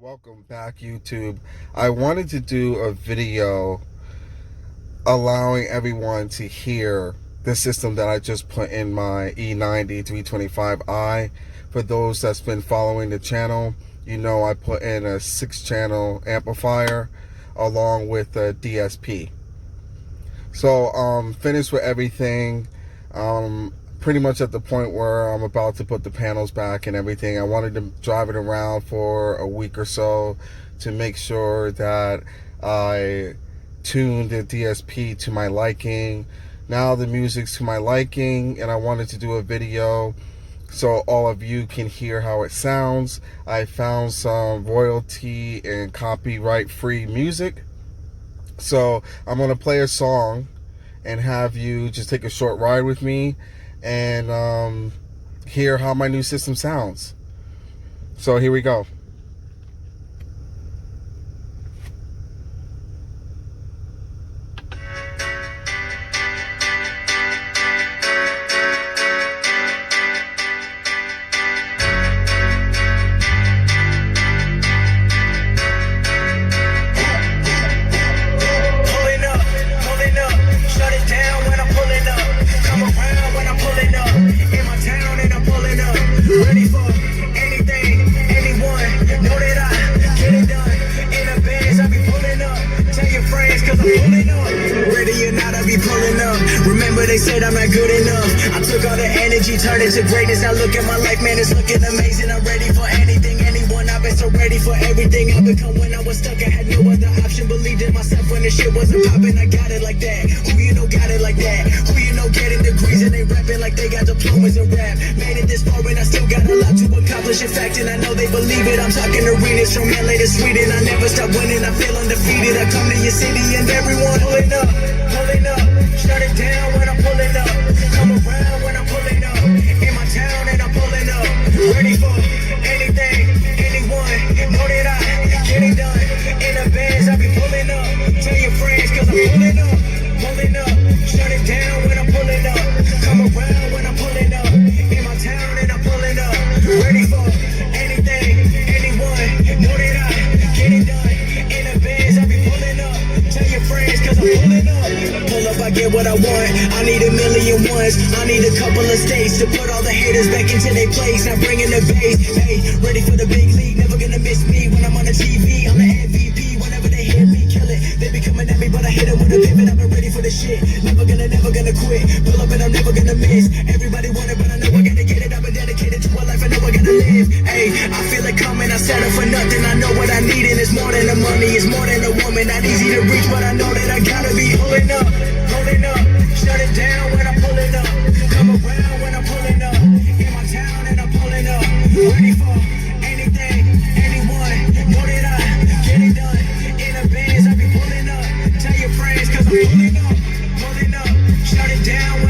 Welcome back, YouTube. I wanted to do a video allowing everyone to hear the system that I just put in my E90 325i. For those that's been following the channel, you know I put in a 6-channel amplifier along with a DSP. So finished with everything. Pretty much at the point where I'm about to put the panels back and everything. I wanted to drive it around for a week or so to make sure that I tuned the DSP to my liking. Now the music's to my liking, and I wanted to do a video so all of you can hear how it sounds. I found some royalty and copyright free music. So I'm gonna play a song and have you just take a short ride with me and hear how my new system sounds. So here we go. Remember they said I'm not good enough. I took all the energy, turned it to greatness. Now look at my life, man, it's looking amazing. I'm ready for anything, anyone. I've been so ready for everything I've become. When I was stuck, I had no other option. Believed in myself when the shit wasn't popping. I got it like that. Who you know got it like that? Who you know getting degrees and they rapping like they got diplomas in rap? Made it this far and I still got a lot to accomplish. In fact, and I know they believe it. I'm talking arenas from LA to Sweden. I never stop winning. I feel undefeated. I come to your city and everyone pulling up, pulling up. Shut it down when I'm pulling up. Come around when I'm pulling up. In my town and I'm pulling up. Ready for anything, anyone. Know that I get it done. In the bands I be pulling up. Tell your friends cause I'm pulling up. Pulling up. Shut it down when I'm pulling up. Come around when I'm pulling up. In my town and I'm pulling up. Ready for anything, anyone. Know that I get it done. In the bands I be pulling up. Tell your friends cause I'm pulling up. Pull up, I get what I want. I need a million ones. I need a couple of states to put all the haters back into their place. Now bringing the bass. Hey, ready for the big league. Never gonna miss me when I'm on the TV. I'm the MVP. Whenever they hear me, kill it. They be coming at me, but I hit it with a pivot. I've been ready for the shit. Never gonna quit. Pull up and I'm never gonna miss. Everybody want it, but I know I gotta get it. I've been dedicated to a life I know I gotta live. Hey, I feel it coming. I settle for nothing. I know what I need, and it's more than the money. It's more than a woman. Not easy to reach, but I know that I gotta be pulling up. Pulling up, shut it down when I'm pulling up. Come around when I'm pulling up. In my town and I'm pulling up. Ready for anything, anyone. Know that I get it done. In the bands I be pulling up. Tell your friends cause I'm pulling up. Pulling up, shut it down